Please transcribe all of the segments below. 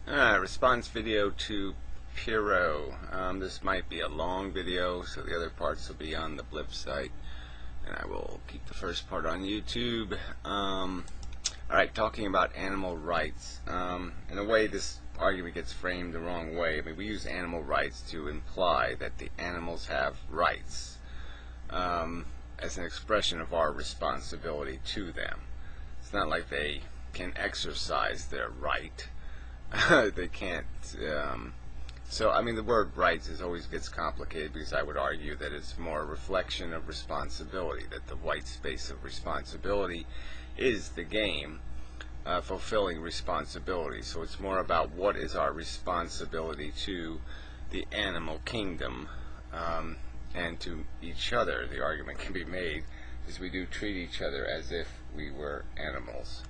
Response video to Piro. This might be a long video, so the other parts will be on the Blip site, and I will keep the first part on YouTube. Alright, talking about animal rights. In a way, this argument gets framed the wrong way. I mean, we use animal rights to imply that the animals have rights as an expression of our responsibility to them. It's not like they can exercise their right. They can't. So, I mean, the word rights always gets complicated because I would argue that it's more a reflection of responsibility, that the white space of responsibility is the game fulfilling responsibility. So it's more about what is our responsibility to the animal kingdom and to each other. The argument can be made because we do treat each other as if we were animals.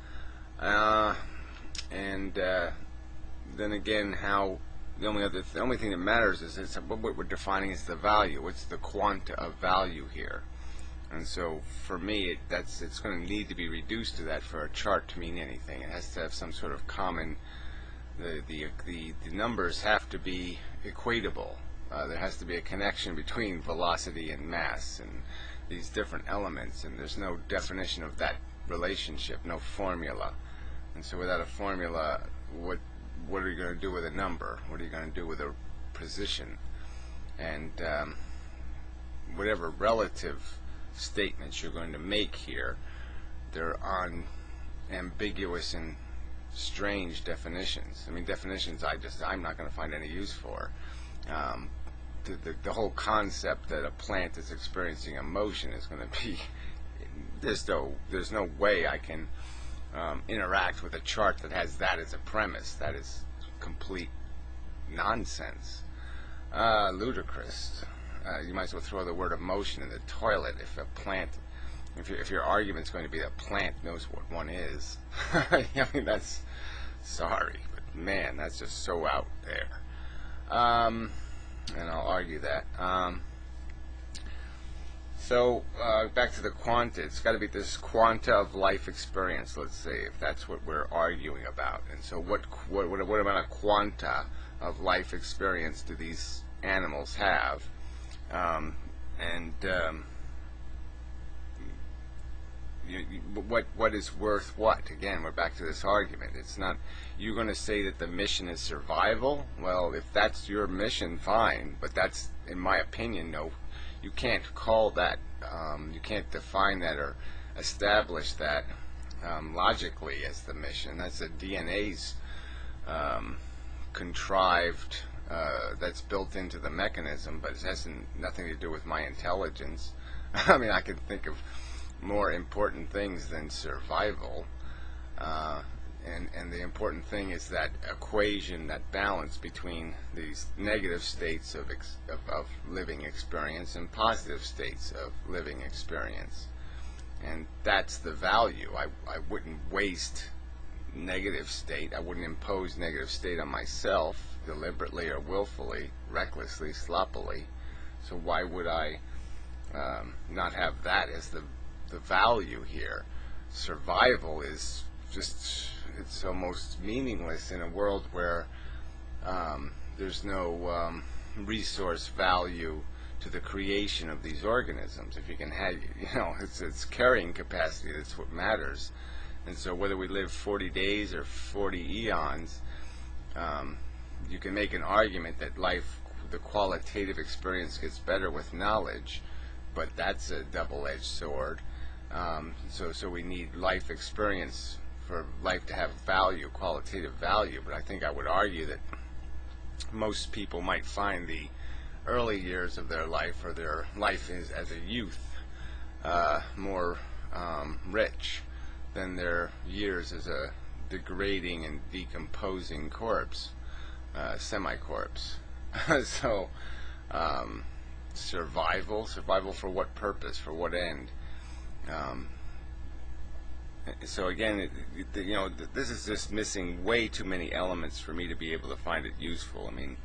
Then again, how the only thing that matters is what we're defining as the value. What's the quanta of value here? And so for me, it's going to need to be reduced to that for a chart to mean anything. It has to have some sort of common. The numbers have to be equatable. There has to be a connection between velocity and mass and these different elements, and there's no definition of that relationship, no formula. And so without a formula, what are you going to do with a number? What are you going to do with a position? And whatever relative statements you're going to make here, they're on ambiguous and strange definitions. I mean, definitions I'm not going to find any use for. The whole concept that a plant is experiencing emotion is going to be there's no way I can interact with a chart that has that as a premise. That is complete nonsense, ludicrous. You might as well throw the word emotion in the toilet if your argument's going to be that plant knows what one is. I mean, that's sorry, but man, that's just so out there. And I'll argue that. So back to the quanta. It's got to be this quanta of life experience, let's say, if that's what we're arguing about. And so what about a quanta of life experience do these animals have? What is worth what? Again, we're back to this argument. It's not you're going to say that the mission is survival. Well, if that's your mission, fine. But that's, in my opinion, no. You can't call that. You can't define that or establish that logically as the mission. That's a DNA's contrived. That's built into the mechanism, but it has nothing to do with my intelligence. I mean, I can think of more important things than survival, and the important thing is that equation, that balance between these negative states of living experience and positive states of living experience, and that's the value. I wouldn't waste negative state. I wouldn't impose negative state on myself deliberately or willfully, recklessly, sloppily. So why would I not have that as the value here? Survival is just, it's almost meaningless in a world where there's no resource value to the creation of these organisms. If you can have, it's carrying capacity that's what matters. And so whether we live 40 days or 40 eons, you can make an argument that life, the qualitative experience gets better with knowledge, but that's a double-edged sword. So we need life experience for life to have value, qualitative value. But I think I would argue that most people might find the early years of their life, or their life as a youth, more rich than their years as a degrading and decomposing corpse, semi-corpse. So survival for what purpose, for what end? So again, this is just missing way too many elements for me to be able to find it useful. I mean,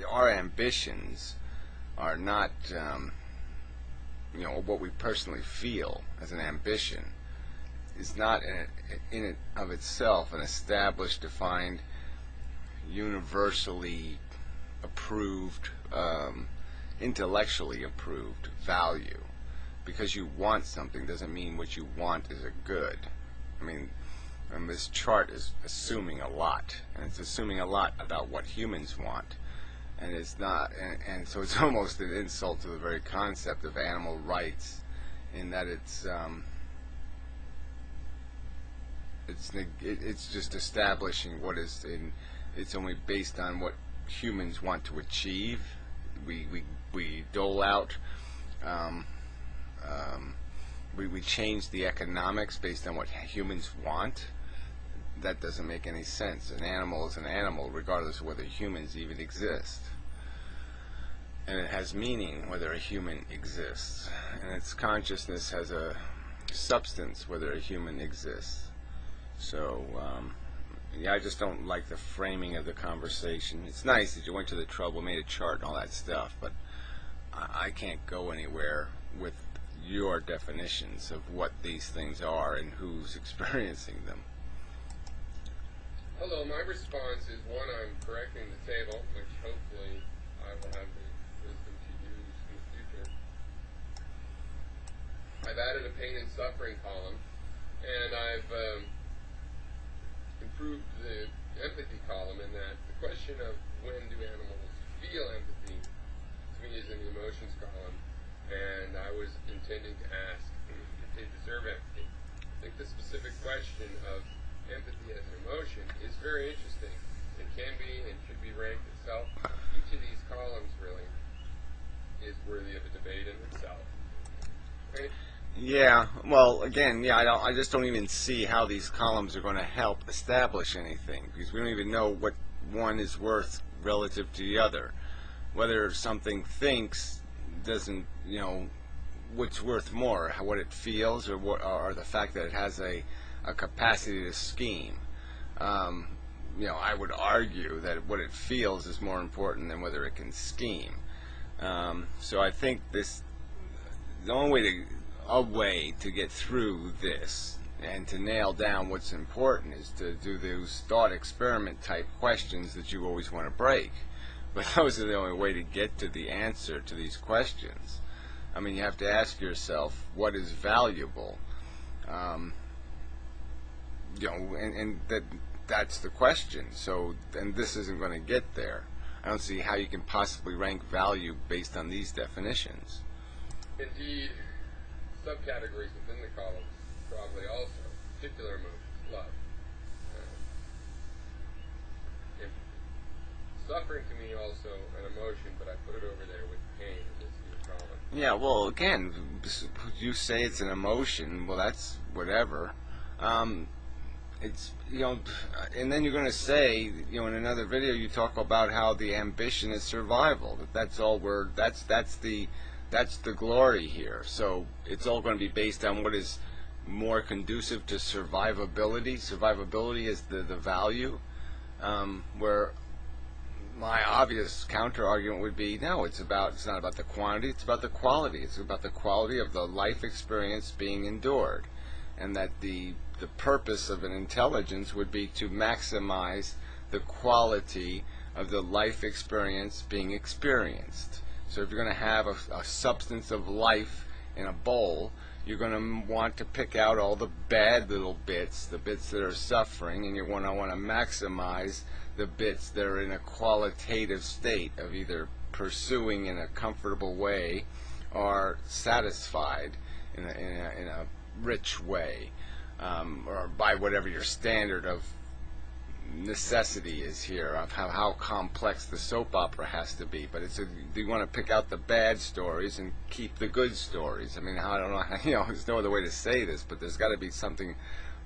our ambitions are not, what we personally feel as an ambition is not in it of itself an established, defined, universally approved, intellectually approved value. Because you want something doesn't mean what you want is a good. I mean, and this chart is assuming a lot, and it's assuming a lot about what humans want, and it's not, and so it's almost an insult to the very concept of animal rights, in that it's just establishing what is in. It's only based on what humans want to achieve. We dole out. We change the economics based on what humans want. That doesn't make any sense. An animal is an animal regardless of whether humans even exist. And it has meaning whether a human exists. And its consciousness has a substance whether a human exists. So, yeah, I just don't like the framing of the conversation. It's nice that you went to the trouble, made a chart and all that stuff, but I can't go anywhere with your definitions of what these things are and who's experiencing them. Hello, my response is, one, I'm correcting the table, which hopefully I will have the wisdom to use in the future. I've added a pain and suffering column, and I've improved the empathy column in that the question of when do animals feel empathy, to me, is in the emotions column. And I was intending to ask if they deserve empathy. I think the specific question of empathy as an emotion is very interesting. It can be and should be ranked itself. Each of these columns really is worthy of a debate in itself. Right? Yeah, well, again, yeah, I just don't even see how these columns are going to help establish anything, because we don't even know what one is worth relative to the other. Whether something thinks doesn't, what's worth more, what it feels, or the fact that it has a capacity to scheme. I would argue that what it feels is more important than whether it can scheme. So I think the only way to get through this and to nail down what's important is to do those thought experiment type questions that you always want to break. But those are the only way to get to the answer to these questions. I mean, you have to ask yourself, what is valuable? And that's the question. So, and this isn't going to get there. I don't see how you can possibly rank value based on these definitions. Indeed, subcategories within the columns probably also, particular emotions, love. Suffering to me also an emotion, but I put it over there with pain in this new column. Yeah, well, again, you say it's an emotion. Well, that's whatever. It's and then you're going to say, in another video, you talk about how the ambition is survival. That's all that's the glory here. So it's all going to be based on what is more conducive to survivability. Survivability is the value, where my obvious counter argument would be, no, it's not about the quantity, it's about the quality. It's about the quality of the life experience being endured, and that the purpose of an intelligence would be to maximize the quality of the life experience being experienced. So if you're going to have a substance of life in a bowl, you're going to want to pick out all the bad little bits, the bits that are suffering, and you want to maximize the bits that are in a qualitative state of either pursuing in a comfortable way or satisfied in a rich way, or by whatever your standard of necessity is here, of how complex the soap opera has to be. But you want to pick out the bad stories and keep the good stories. I mean, I don't know, there's no other way to say this, but there's got to be something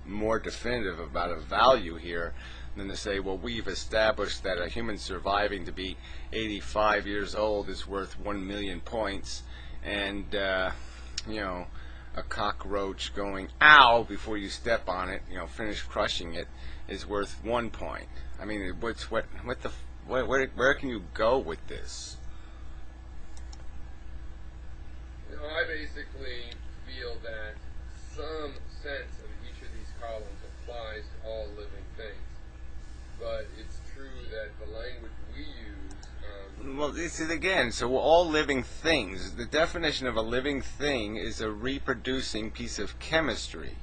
more definitive about a value here than to say, well, we've established that a human surviving to be 85 years old is worth 1 million points, and a cockroach going ow before you step on it, finish crushing it, is worth 1 point. I mean, where can you go with this? I basically feel that some sense of each of columns applies to all living things. But it's true that the language we use. Well, this is again, so all living things, the definition of a living thing is a reproducing piece of chemistry.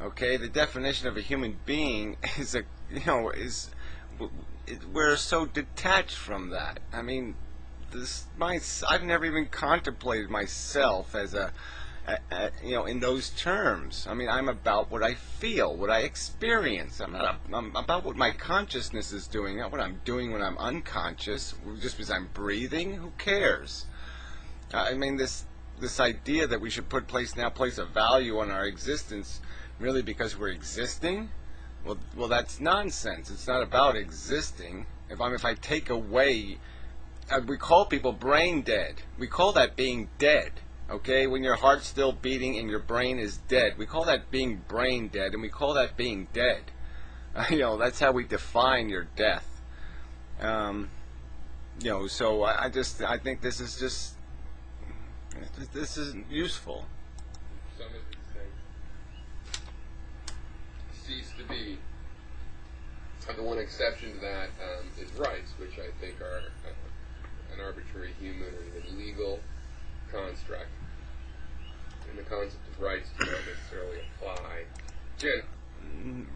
Okay, the definition of a human being is we're so detached from that. I mean, I've never even contemplated myself as in those terms. I mean, I'm about what I feel, what I experience. I'm about what my consciousness is doing, not what I'm doing when I'm unconscious. Just because I'm breathing, who cares? I mean, this idea that we should place a value on our existence merely because we're existing. Well, that's nonsense. It's not about existing. If I take away, we call people brain dead. We call that being dead. Okay, when your heart's still beating and your brain is dead, we call that being brain dead, and we call that being dead. That's how we define your death. So I think this is useful. Some of these things cease to be. The one exception to that is rights, which I think are an arbitrary human or even legal construct. And the concept of rights do not necessarily apply.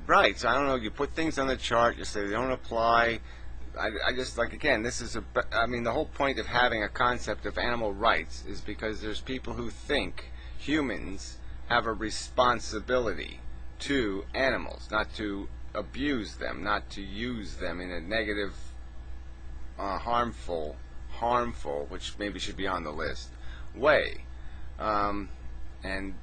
Right. So I don't know. You put things on the chart. You say they don't apply. I just again. This is the whole point of having a concept of animal rights is because there's people who think humans have a responsibility to animals, not to abuse them, not to use them in a negative, harmful, which maybe should be on the list, way. And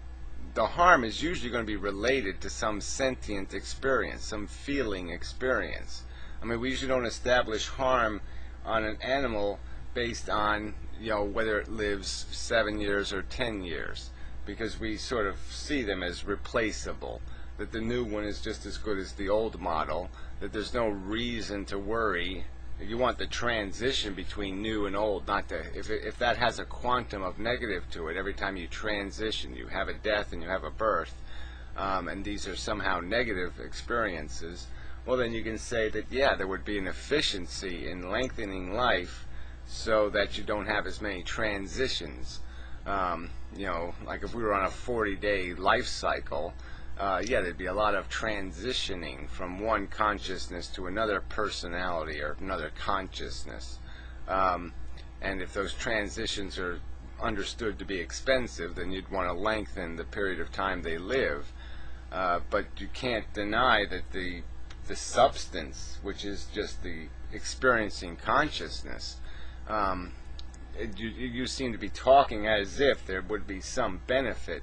the harm is usually going to be related to some sentient experience, some feeling experience. I mean, we usually don't establish harm on an animal based on, whether it lives 7 years or 10 years, because we sort of see them as replaceable, that the new one is just as good as the old model, that there's no reason to worry. You want the transition between new and old, not to, if that has a quantum of negative to it, every time you transition, you have a death and you have a birth, and these are somehow negative experiences, well then you can say that, yeah, there would be an efficiency in lengthening life so that you don't have as many transitions. Like if we were on a 40-day life cycle, there'd be a lot of transitioning from one consciousness to another personality or another consciousness. And if those transitions are understood to be expensive, then you'd want to lengthen the period of time they live. But you can't deny that the substance, which is just the experiencing consciousness, you seem to be talking as if there would be some benefit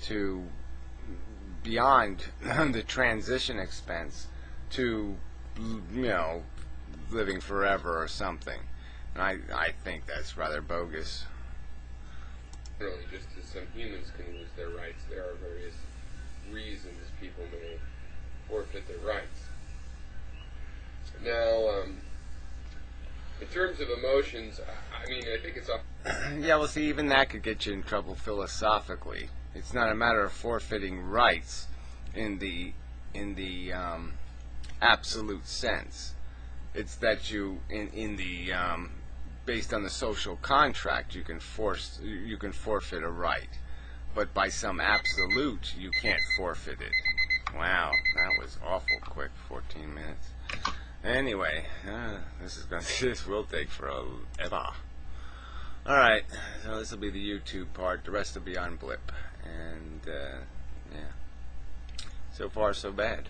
to beyond the transition expense to, living forever or something. And I think that's rather bogus. Really, just as some humans can lose their rights, there are various reasons people may forfeit their rights. Now, in terms of emotions, I think it's yeah, well, see, even that could get you in trouble philosophically. It's not a matter of forfeiting rights in the absolute sense. It's that you, based on the social contract, you can forfeit a right, but by some absolute, you can't forfeit it. Wow, that was awful quick. 14 minutes. Anyway, this will take forever. All right, so this will be the YouTube part. The rest will be on Blip, and yeah, so far so bad.